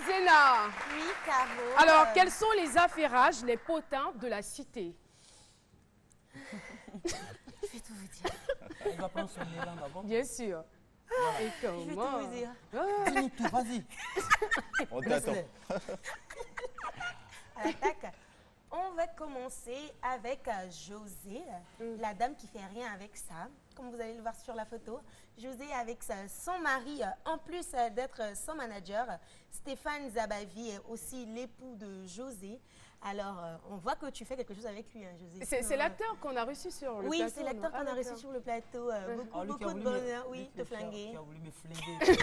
Zéna. Oui, Caro. Alors, quels sont les affairages, les potins de la cité? Je vais tout vous dire. Elle va prendre son élan d'abord. Bien sûr. Et Je vais tout comment? vous dire. Dis-nous tout, vas-y. On t'attend. Laisse-les. À l'attaque. On va commencer avec José, la dame qui fait rien avec ça, comme vous allez le voir sur la photo. José avec son mari, en plus d'être son manager, Stéphane Zabavi est aussi l'époux de José. Alors, on voit que tu fais quelque chose avec lui, hein, José. C'est l'acteur qu'on a reçu sur le Oui, plateau. c'est l'acteur non? qu'on a reçu d'accord. sur le plateau. Beaucoup, lui qui beaucoup a de voulu bonheur, me- oui, lui te qui a- flinguer. Qui a voulu me flinguer.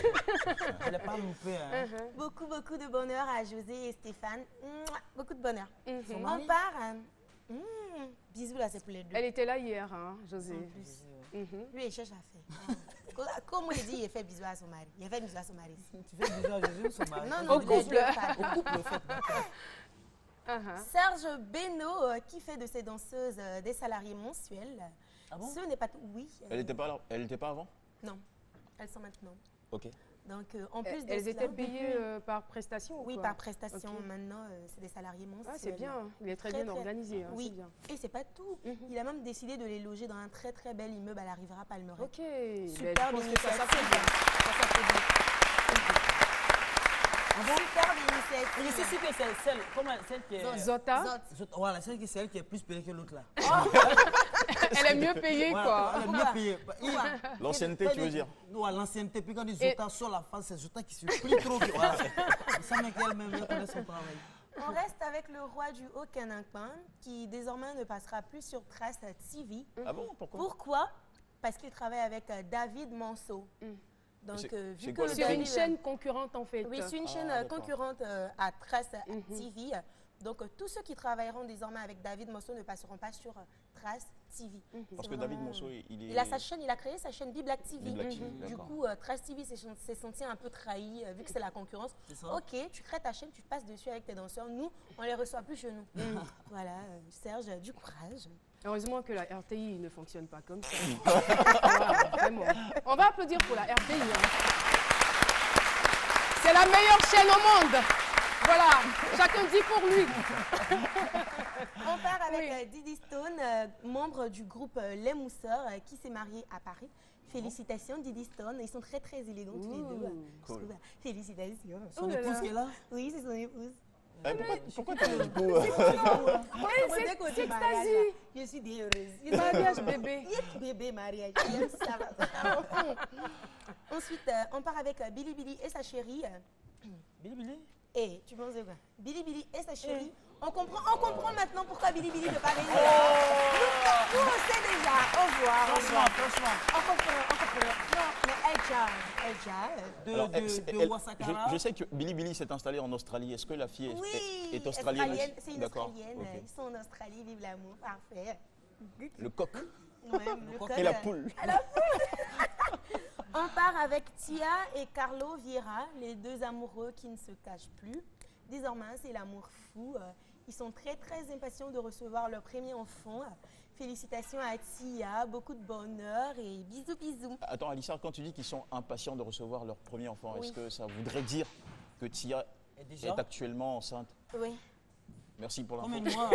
Elle n'est pas loupée. Hein. Beaucoup, beaucoup de bonheur à José et Stéphane. Mouah, beaucoup de bonheur. Son On mari? part. Bisous là, c'est pour les deux. Elle était là hier, hein, José. Mhm. Lui, il cherche à faire. Comme il dit, il fait bisous à son mari. Il fait bisous à son mari. Tu fais bisous à Jésus ou son mari? Non, Au non, les couple. deux femmes. Au couple, au fait. D'accord. Serge Beno, qui fait de ses danseuses des salariés mensuels. Ah bon? Ce n'est pas tout. Oui. Elle n'était pas là, elle était pas avant? Non, elles sont maintenant. Ok. Donc, en plus de Elles cela- étaient payées par prestation ou Oui, quoi? par prestation. Ok. Maintenant, c'est des salariés mensuels. Ah, c'est bien, il est très, Très, bien très- organisé. Hein, Oui, c'est bien. et c'est pas tout. Il a même décidé de les loger dans un très très bel immeuble à la Riviera Palmeraie. Ok. Super Ben, je pense que ça initiative. s'applaudit. Ça s'applaudit. Super initiative. Je sais que c'est celle, comment, celle qui est... Zota, Voilà, celle qui est plus payée que l'autre là. elle est mieux payée, Voilà, quoi. elle est mieux payée. L'ancienneté, tu veux dire? Non, l'ancienneté. Puis quand on dit Zota sur la face, c'est Zota qui se plie trop. Voilà. Ça met qu'elle-même, elle connaît son travail. On reste avec le roi du Haut-Canacin qui désormais ne passera plus sur Trace TV. Ah bon? Pourquoi? Pourquoi? Parce qu'il travaille avec David Manceau. Donc, C'est- vu c'est que quoi le Sur une David- chaîne concurrente, en fait. Oui, c'est une chaîne d'accord. concurrente à Trace TV. Donc, tous ceux qui travailleront désormais avec David Manceau ne passeront pas sur Trace TV. Parce C'est que David vraiment- Monceau, il est... Il a sa chaîne, il a créé sa chaîne Biblac TV. Biblac TV, Du d'accord. coup, Trace TV s'est senti un peu trahi vu que c'est la concurrence. C'est ça. Ok, tu crées ta chaîne, tu passes dessus avec tes danseurs. Nous, on les reçoit plus chez nous. Voilà, Serge, du courage. Heureusement que la RTI ne fonctionne pas comme ça. Voilà, vraiment. On va applaudir pour la RTI. Hein. C'est la meilleure chaîne au monde. Voilà, chacun dit pour lui. On part avec Oui. Didi Stone, membre du groupe Les Mousseurs, qui s'est marié à Paris. Félicitations Didi Stone, ils sont très très élégants tous les deux. Cool. Voilà. Félicitations. Son Oh là épouse là. qui est là? Oui, c'est son épouse. Pourquoi tu dis du coup c'est Côté extasie. mariage, là, je suis bien heureuse. Mariage bébé. Bébé mariage, j'aime ça. Ensuite, on part avec Billy Billy et sa chérie. Billy Billy? Et tu penses quoi? Billy Billy et sa chérie. On comprend maintenant pourquoi Billy Billy ne pas venir. Nous, on sait déjà. Au revoir. Franchement. On comprend. Non, mais elle charme. Alors, De Wasakara. je sais que Billy Billy s'est installé en Australie. Est-ce que la fille Oui, est australienne? c'est une D'accord. Australienne. Ok. Ils sont en Australie, vive l'amour, parfait. Le coq Ouais, le et code. la poule. On part avec Tia et Carlo Vieira, les deux amoureux qui ne se cachent plus. Désormais, c'est l'amour fou. Ils sont très très impatients de recevoir leur premier enfant. Félicitations à Tia, beaucoup de bonheur et bisous bisous. Attends, Alissa, quand tu dis qu'ils sont impatients de recevoir leur premier enfant, Oui. est-ce que ça voudrait dire que Tia Et déjà? est actuellement enceinte? Oui. Merci pour Combien l'info. de mois?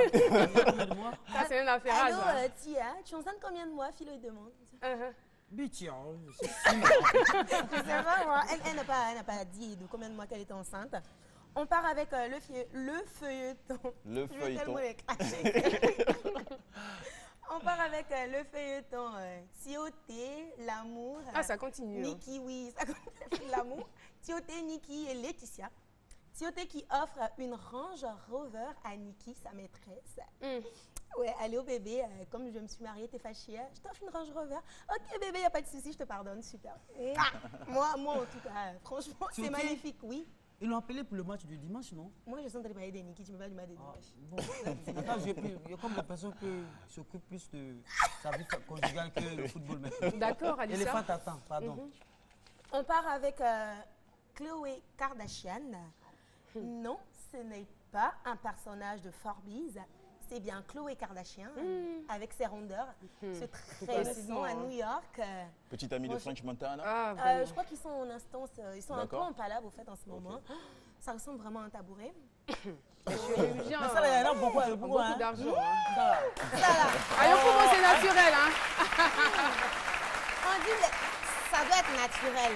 Combien de mois? Ça, c'est un affairage. Allô hein. Tia, tu es enceinte combien de mois, Philo demande. Bichon. Je sais pas, moi. Elle n'a pas dit de combien de mois qu'elle était enceinte. On part avec le feuilleton. Le Je vais feuilleton. tellement les cracher. On part avec le feuilleton Tioté, l'amour. Ah, ça continue. hein. Niki, oui, ça continue l'amour. Tioté, Niki et Laetitia. Tioté qui offre une Range Rover à Niki, sa maîtresse. Ouais, allez au bébé, comme je me suis mariée, t'es fâchée, hein, je t'offre une Range Rover. Ok bébé, y a pas de souci, je te pardonne, super. Moi en tout cas, franchement, c'est Tioté? magnifique, oui. Ils l'ont appelé pour le match du dimanche, non? Moi, je sens de parler de Niki, tu me parles du match de Ah, dimanche. bon. Attends, il y a comme la personne qui s'occupe plus de sa vie conjugale que le football maintenant. D'accord, Éléphant Alissa. t'attend, pardon. On part avec Khloé Kardashian. Non, ce n'est pas un personnage de Forbes. C'est bien Khloé Kardashian avec ses rondeurs. C'est très récent à New York. Petite amie de French Montana. Ah, Je vraiment. crois qu'ils sont en instance, ils sont un peu D'accord. en palabre au fait en ce moment. Ça ressemble vraiment à un tabouret. Je suis élégant. Mais ça, il y en a beaucoup, Beaucoup hein. d'argent. Hein. Ça, là. Ça là, Allez, on c'est naturel. Hein. on dit ça doit être naturel.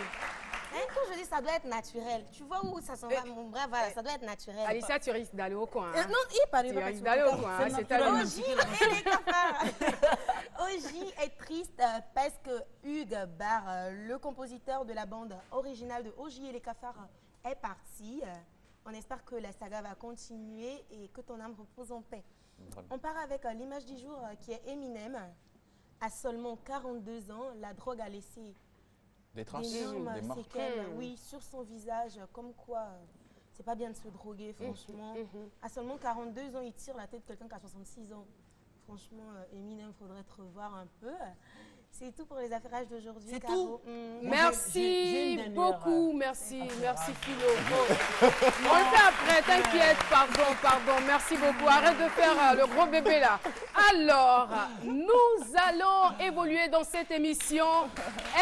Hein, quand je dis ça doit être naturel, tu vois où ça s'en va, mon bref, voilà, ça doit être naturel. Alissa, tu risques d'aller au coin. Hein. Non, il parle Tu pas risques d'aller au coin. Hein. C'est ta naturel. vie. Oji et les cafards. Oji est triste parce que Hugues Barre, le compositeur de la bande originale de Oji et les cafards, est parti. On espère que la saga va continuer et que ton âme repose en paix. Vraiment. On part avec l'image du jour qui est Eminem. À seulement 42 ans, la drogue a laissé Des traces, d'énormes des marques. séquelles, oui, sur son visage, comme quoi c'est pas bien de se droguer, franchement. À seulement 42 ans, il tire la tête de quelqu'un qui a 66 ans. Franchement, Eminem, faudrait te revoir un peu. C'est tout pour les affairages d'aujourd'hui. C'est Caro. tout. Merci une dernière, beaucoup, merci Philo. Bon, on le fait après, t'inquiète, pardon, merci beaucoup. Arrête de faire le gros bébé là. Alors, nous allons évoluer dans cette émission.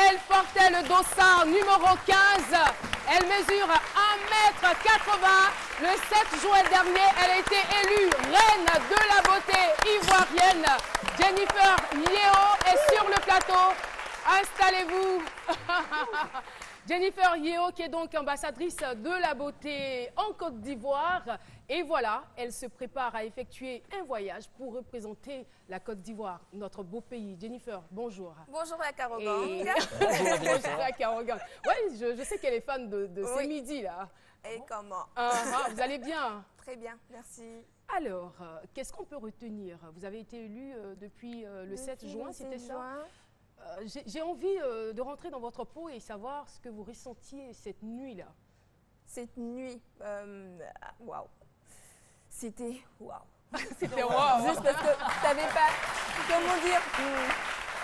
Elle portait le dossard numéro 15. Elle mesure 1,80 m. Le 7 juin dernier, elle a été élue reine de la beauté ivoirienne. Jennifer Yeo est sur le plateau. Installez-vous. Jennifer Yeo, qui est donc ambassadrice de la beauté en Côte d'Ivoire. Et voilà, elle se prépare à effectuer un voyage pour représenter la Côte d'Ivoire, notre beau pays. Jennifer, bonjour. Bonjour la Carogan. Bonjour la Carogan. Oui, je sais qu'elle est fan de Oui. ces midis là. Et comment? Vous allez bien? Très bien, merci. Alors, qu'est-ce qu'on peut retenir? Vous avez été élu depuis le 7 juin, c'était ça? J'ai envie de rentrer dans votre peau et savoir ce que vous ressentiez cette nuit-là. Cette nuit, waouh. C'était waouh. C'était wow. Juste parce que t'avais pas, comment dire,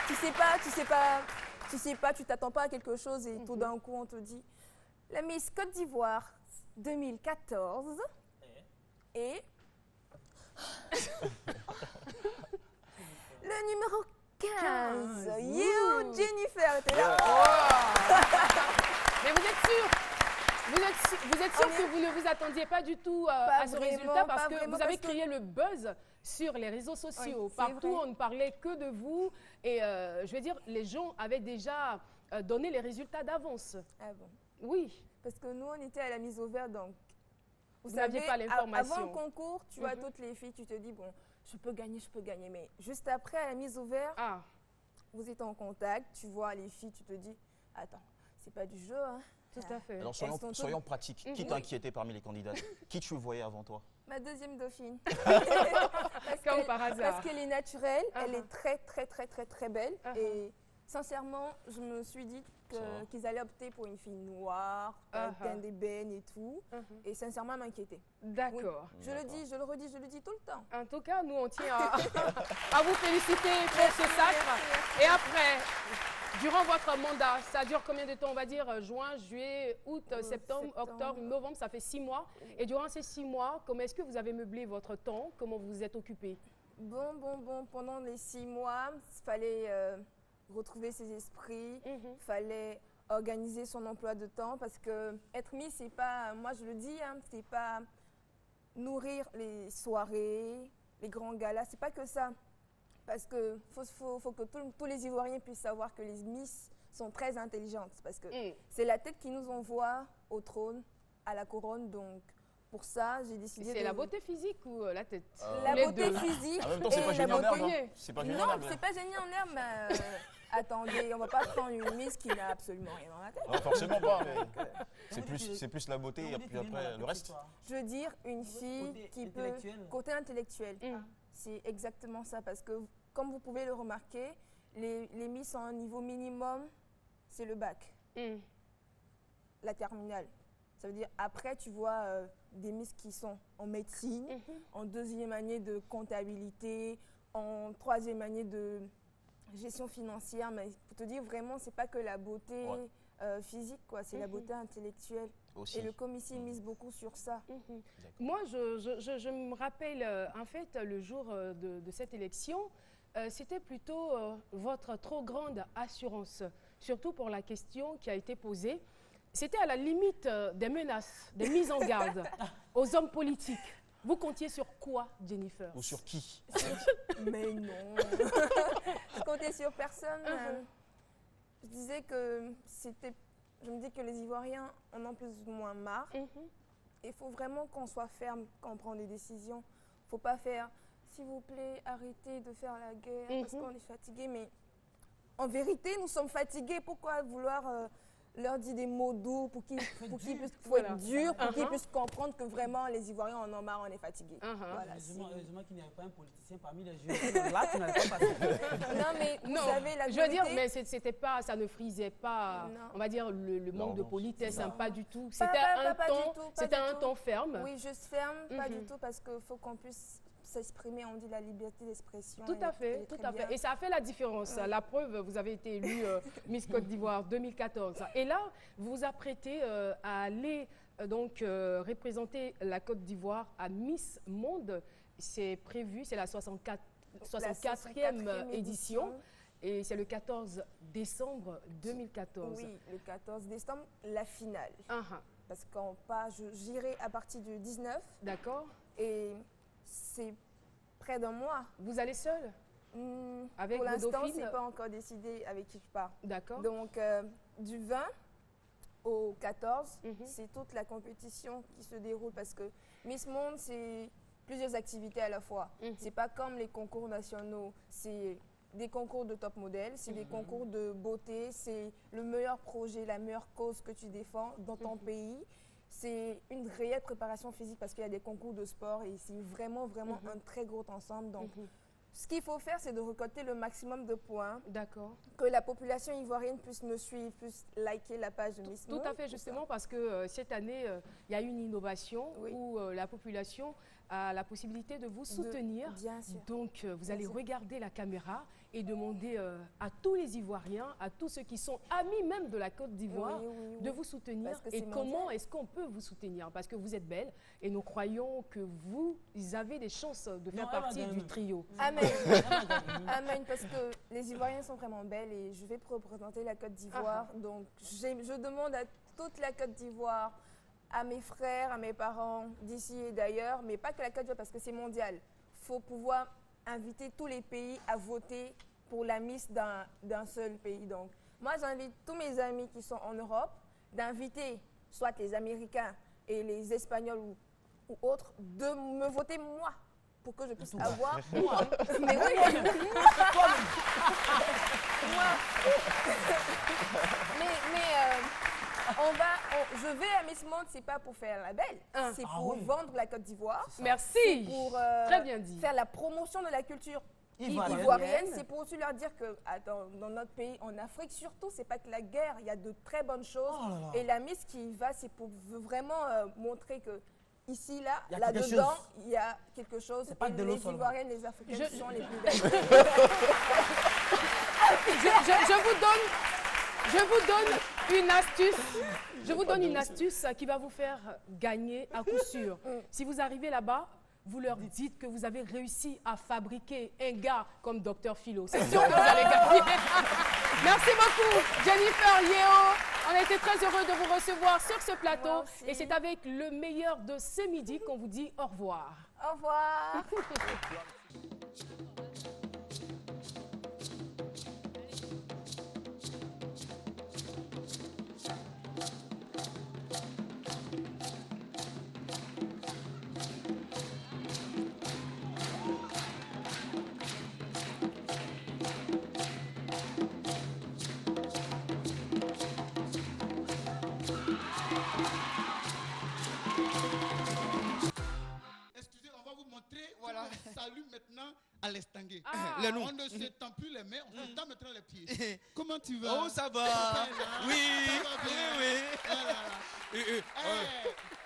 tu sais pas, tu t'attends pas à quelque chose et tout d'un coup on te dit, la Miss Côte d'Ivoire 2014 et le numéro 15, You Jennifer était là. Mais vous êtes sûr? Vous êtes sûr que vous ne vous attendiez pas du tout à ce vraiment, résultat pas parce que vraiment, vous avez parce que- créé le buzz sur les réseaux sociaux. Oui, c'est Partout, vrai. on ne parlait que de vous et je veux dire, les gens avaient déjà donné les résultats d'avance. Ah bon? Oui. Parce que nous, on était à la mise au vert, donc Vous n'aviez pas l'information. Avant le concours, tu vois toutes les filles, tu te dis, bon, je peux gagner. Mais juste après, à la mise au vert, Ah, vous êtes en contact, tu vois les filles, tu te dis, attends, c'est pas du jeu, hein. tout à fait. Alors Elles sont soyons pratiques. Qui t'inquiétait parmi les candidates? Qui tu voyais avant toi? Ma deuxième dauphine. Comme par hasard. Parce qu'elle est naturelle, elle Ah. est très belle. Ah. Et sincèrement, je me suis dit Ça va. qu'ils allaient opter pour une fille noire, Ah. teint d'ébène et tout. Et sincèrement, elle m'inquiétait. D'accord. Je le dis, je le redis, je le dis tout le temps. En tout cas, nous, on tient à vous féliciter pour ce sacre. Et après, durant votre mandat, ça dure combien de temps? On va dire juin, juillet, août, septembre, octobre, novembre, ça fait 6 mois. Et durant ces 6 mois, comment est-ce que vous avez meublé votre temps? Comment vous vous êtes occupé? Bon, pendant les 6 mois, il fallait retrouver ses esprits, il fallait organiser son emploi de temps parce que être Miss, c'est pas, moi je le dis, hein, c'est pas nourrir les soirées, les grands galas, c'est pas que ça. Parce que faut que tous les Ivoiriens puissent savoir que les Miss sont très intelligentes parce que c'est la tête qui nous envoie au trône, à la couronne, donc pour ça, j'ai décidé C'est la beauté physique ou la tête? La Les beauté deux. physique En même temps, c'est et pas la génial en herbe. beauté. Hein. C'est pas génial en Non, herbe. c'est pas génial en herbe, mais attendez, on va pas prendre une Miss qui n'a absolument rien dans la tête. Non, forcément pas, mais c'est plus la beauté et puis après le reste. Je veux dire, une fille Côté qui peut... intellectuel. Côté intellectuel. C'est exactement ça, parce que comme vous pouvez le remarquer, les Miss ont un niveau minimum, c'est le bac, la terminale. Ça veut dire, après, tu vois des Miss qui sont en médecine, en deuxième année de comptabilité, en troisième année de gestion financière. Mais pour te dire, vraiment, c'est pas que la beauté physique, quoi, c'est la beauté intellectuelle. Aussi. Et le commissaire mise beaucoup sur ça. Moi, je me rappelle, en fait, le jour de cette élection, c'était plutôt votre trop grande assurance, surtout pour la question qui a été posée. c'était à la limite des menaces, des mises en garde aux hommes politiques. Vous comptiez sur quoi, Jennifer? Ou sur qui? Mais non. Je comptais sur personne. Je disais que c'était... Je me dis que les Ivoiriens en ont plus ou moins marre. Il faut vraiment qu'on soit ferme quand on prend des décisions. Il ne faut pas faire, s'il vous plaît, arrêtez de faire la guerre parce qu'on est fatigué. Mais en vérité, nous sommes fatigués. Pourquoi vouloir leur dire des mots doux pour qu'ils puissent être durs, pour qu'ils puissent comprendre que vraiment les Ivoiriens en ont marre, on est fatigués. Voilà, heureusement qu'il n'y avait pas un politicien parmi les jeunes. Là, tu n'avais pas passé. Non, mais vous savez, la je veux dire, mais c'était pas, ça ne frisait pas, on va dire, le manque de Non, politesse, hein, pas du tout. Pas C'était un du ton tout. ferme. Oui, juste ferme, pas du tout, parce qu'il faut qu'on puisse s'exprimer, on dit la liberté d'expression. Tout à fait, tout à fait. Et ça a fait la différence. La preuve, vous avez été élue Miss Côte d'Ivoire 2014. Et là, vous vous apprêtez à aller donc représenter la Côte d'Ivoire à Miss Monde. C'est prévu, c'est la 64e édition. Et c'est le 14 décembre 2014. Oui, le 14 décembre, la finale. Parce qu'on part, j'irai à partir du 19. D'accord. Et c'est près d'un mois. Vous allez seul? Avec pour vos l'instant, dauphines? c'est pas encore décidé avec qui je pars. D'accord. Donc, du 20 au 14, c'est toute la compétition qui se déroule parce que Miss Monde, c'est plusieurs activités à la fois. C'est pas comme les concours nationaux. C'est des concours de top modèle, c'est des concours de beauté, c'est le meilleur projet, la meilleure cause que tu défends dans ton pays. C'est une réelle préparation physique parce qu'il y a des concours de sport et c'est vraiment un très gros ensemble. Donc, ce qu'il faut faire, c'est de récolter le maximum de points. D'accord. Que la population ivoirienne puisse me suivre, puisse liker la page de Miss Monde. Tout à fait, justement, parce que cette année, il y a eu une innovation où la population a la possibilité de vous soutenir. Bien sûr. Donc, vous allez regarder la caméra et demander à tous les Ivoiriens, à tous ceux qui sont amis même de la Côte d'Ivoire, de vous soutenir. Et comment est-ce qu'on peut vous soutenir? Parce que vous êtes belle et nous croyons que vous avez des chances de faire partie du trio. Amen. Amen, parce que les Ivoiriens sont vraiment belles et je vais représenter la Côte d'Ivoire. Donc, je demande à toute la Côte d'Ivoire, à mes frères, à mes parents d'ici et d'ailleurs, mais pas que la Côte d'Ivoire parce que c'est mondial. Il faut pouvoir inviter tous les pays à voter pour la Miss d'un seul pays. Donc, moi, j'invite tous mes amis qui sont en Europe d'inviter soit les Américains et les Espagnols ou autres de me voter moi pour que je puisse avoir moi. Mais oui, je vais à Miss Monde, c'est pas pour faire la belle, c'est pour vendre la Côte d'Ivoire. Merci. Pour très bien dit. Faire la promotion de la culture ivoirienne. C'est pour aussi leur dire que dans notre pays, en Afrique surtout, c'est pas que la guerre, il y a de très bonnes choses. Et la Miss qui y va, c'est pour vraiment montrer que ici, là-dedans, il y a quelque chose. Pas de les Ivoiriennes, les Africaines sont les plus belles. Je vous donne une astuce. Je vous donne une astuce qui va vous faire gagner à coup sûr. Si vous arrivez là-bas, vous leur dites que vous avez réussi à fabriquer un gars comme Dr Philo. C'est sûr que vous allez gagner. Merci beaucoup, Jennifer Yeo. On a été très heureux de vous recevoir sur ce plateau. Et c'est avec le meilleur de ce midi qu'on vous dit au revoir. Au revoir. Excusez, on va vous montrer. Voilà. On s'allume maintenant à l'estanguet. On ne se tend plus les mains, on se tend maintenant les pieds. Comment tu vas? Oh, ça va. Oui. Ça va bien. Oui.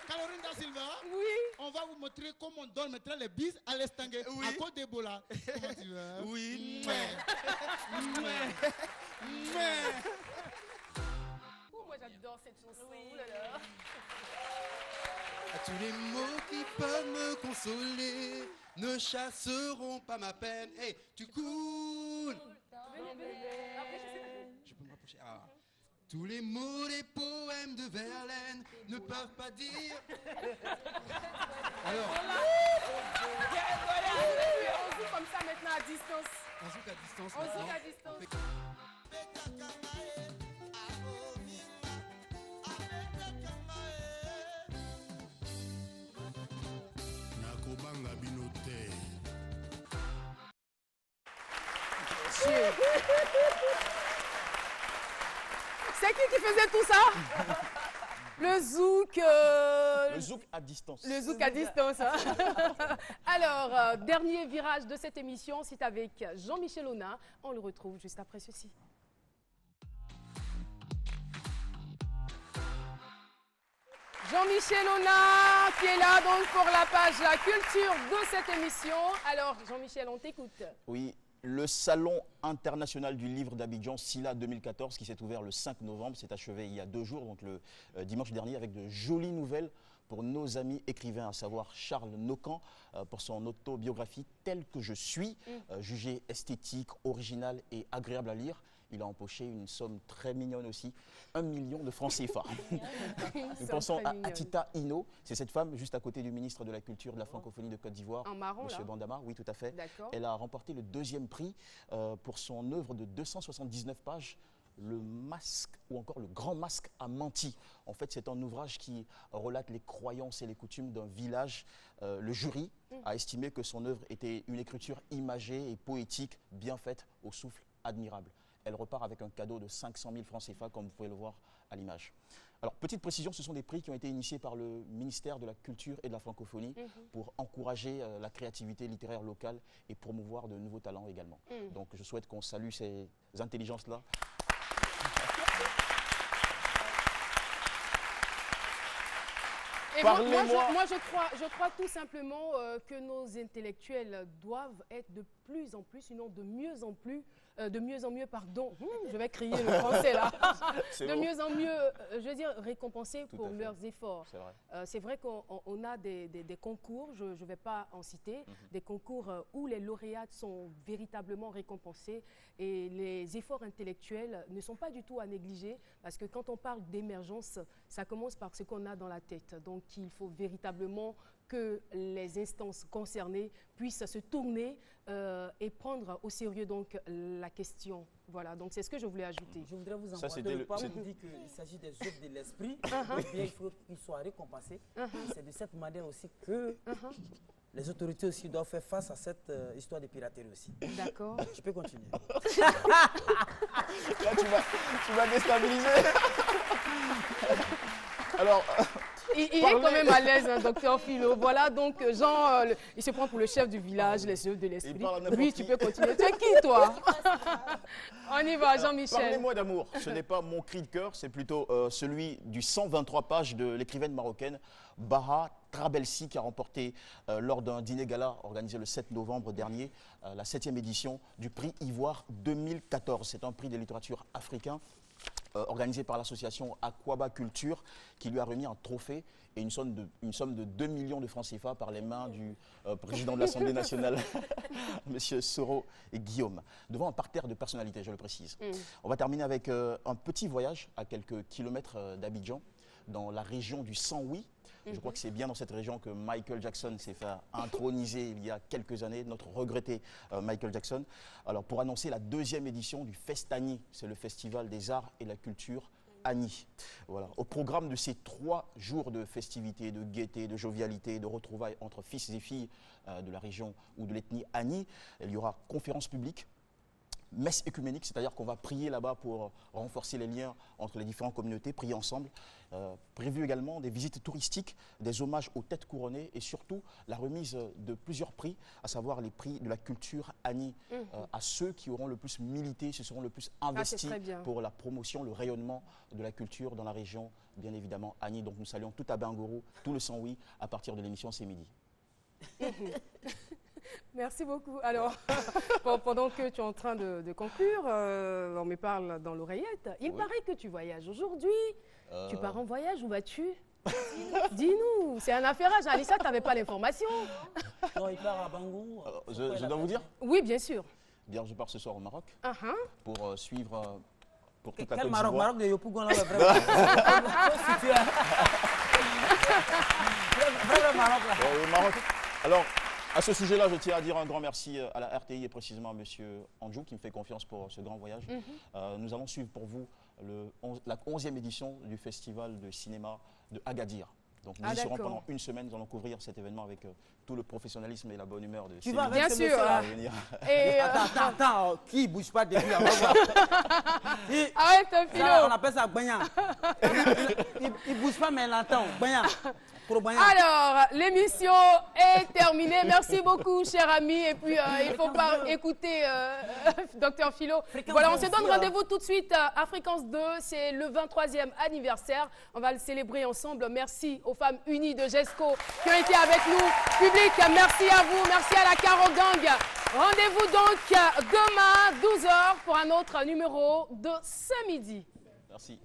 Caroline Da Silva, oui. On va vous montrer comment on donne maintenant les bises à l'estanguet. Oui. À cause d'Ebola. Comment tu vas? Oui. Moi, j'adore cette chanson. Oh là là. Tous les mots qui peuvent me consoler ne chasseront pas ma peine. Hey, tu coules. Je peux me rapprocher. Tous les mots des poèmes de Verlaine ne peuvent pas dire. Alors, On joue comme ça maintenant à distance. on joue qu'à distance On joue maintenant. qu'à distance. Nakobanga bino te. C'est qui faisait tout ça? Le zouk. Le zouk à distance. Le zouk à distance. Hein. Alors, dernier virage de cette émission, c'est avec Jean-Michel Ona. On le retrouve juste après ceci. Jean-Michel Ona qui est là donc pour la page La Culture de cette émission. Alors, Jean-Michel, on t'écoute. Oui, le Salon international du livre d'Abidjan, SILA 2014, qui s'est ouvert le 5 novembre, s'est achevé il y a 2 jours, donc le dimanche dernier, avec de jolies nouvelles pour nos amis écrivains, à savoir Charles Nocan, pour son autobiographie « Tel que je suis », jugée esthétique, originale et agréable à lire. Il a empoché une somme très mignonne aussi, 1 million de francs CFA. Nous pensons à Atita Ino, c'est cette femme juste à côté du ministre de la Culture de la Francophonie de Côte d'Ivoire, M. Bandama, oui tout à fait. Elle a remporté le 2e prix pour son œuvre de 279 pages, Le Masque ou encore Le Grand Masque a menti. En fait, c'est un ouvrage qui relate les croyances et les coutumes d'un village. Le jury a estimé que son œuvre était une écriture imagée et poétique, bien faite, au souffle admirable. Elle repart avec un cadeau de 500 000 francs CFA, comme vous pouvez le voir à l'image. Alors, petite précision, ce sont des prix qui ont été initiés par le ministère de la Culture et de la Francophonie pour encourager la créativité littéraire locale et promouvoir de nouveaux talents également. Donc, je souhaite qu'on salue ces intelligences-là. Et moi, je crois tout simplement que nos intellectuels doivent être de plus en plus, sinon de mieux en plus, de mieux en mieux, pardon, je vais crier le français là, de mieux en mieux, je veux dire, récompensés pour leurs efforts. C'est vrai qu'on a des concours, je ne vais pas en citer, des concours où les lauréats sont véritablement récompensés et les efforts intellectuels ne sont pas du tout à négliger parce que quand on parle d'émergence, ça commence par ce qu'on a dans la tête. Donc il faut véritablement que les instances concernées puissent se tourner et prendre au sérieux donc la question. Voilà, donc c'est ce que je voulais ajouter. Je voudrais vous encourager. Pas vous dire qu'il s'agit des œuvres de l'esprit, bien il faut qu'ils soient récompensés. C'est de cette manière aussi que les autorités aussi doivent faire face à cette histoire de piraterie aussi. D'accord. Je peux continuer. Là, tu vas déstabiliser. Alors... Il est quand même à l'aise, hein, docteur Philo. Voilà, donc Jean, il se prend pour le chef du village, les œuvres de l'esprit. Oui, tu peux continuer. Tu es qui, toi? On y va, Jean-Michel. Parlez-moi d'amour. Ce n'est pas mon cri de cœur, c'est plutôt celui du 123 pages de l'écrivaine marocaine Baha Trabelsi, qui a remporté lors d'un dîner gala organisé le 7 novembre dernier la 7e édition du prix Ivoire 2014. C'est un prix de littérature africain organisé par l'association Aquaba Culture, qui lui a remis un trophée et une somme de 2 millions de francs CFA par les mains du président de l'Assemblée nationale, M. Soro et Guillaume, devant un parterre de personnalités, je le précise. On va terminer avec un petit voyage à quelques kilomètres d'Abidjan, dans la région du Saint-Louis. Je crois que c'est bien dans cette région que Michael Jackson s'est fait introniser il y a quelques années, notre regretté Michael Jackson. Alors, pour annoncer la 2e édition du Festani, c'est le Festival des Arts et la Culture Ani. Voilà. Au programme de ces 3 jours de festivités, de gaieté, de jovialité, de retrouvailles entre fils et filles de la région ou de l'ethnie Ani, il y aura conférences publiques, messe écuménique, c'est-à-dire qu'on va prier là-bas pour renforcer les liens entre les différentes communautés, prier ensemble. Prévu également des visites touristiques, des hommages aux têtes couronnées et surtout la remise de plusieurs prix, à savoir les prix de la culture Ani, à ceux qui auront le plus milité, se seront le plus investis pour la promotion, le rayonnement de la culture dans la région, bien évidemment Ani. Donc nous saluons tout à Bangourou, tout le Saint-Louis à partir de l'émission C'est midi. Merci beaucoup. Alors, pendant que tu es en train de conclure, on me parle dans l'oreillette. Il paraît que tu voyages aujourd'hui. Tu pars en voyage, où vas-tu? Dis-nous, c'est un affairage. Alissa, tu n'avais pas l'information. Non, il part à Bangou. Je dois vous dire? Oui, bien sûr. Bien, je pars ce soir au Maroc pour suivre pour toute la Quel Côte Maroc? d'Ivoire. Maroc de Yopougon, là, vraiment. Vraiment Maroc, là. Au Maroc. Alors, à ce sujet-là, je tiens à dire un grand merci à la RTI et précisément à M. Andjou qui me fait confiance pour ce grand voyage. Nous allons suivre pour vous la 11e édition du festival de cinéma de Agadir. Donc nous y serons pendant une semaine, nous allons couvrir cet événement avec tout le professionnalisme et la bonne humeur de Tu vas Bien avec ce sûr. monsieur-là? Et Attends, qui bouge pas depuis là? arrête, Philo. On appelle ça Bagnan. Il bouge pas, mais il entend. Bagnan. Alors, l'émission est terminée. Merci beaucoup, cher ami. Et puis, il ne faut pas écouter Dr Philo. Voilà, on se donne rendez-vous tout de suite à Fréquence 2. C'est le 23e anniversaire. On va le célébrer ensemble. Merci aux femmes unies de GESCO qui ont été avec nous. Public, merci à vous. Merci à la Caro Gang. Rendez-vous donc demain, 12h, pour un autre numéro de ce midi. Merci.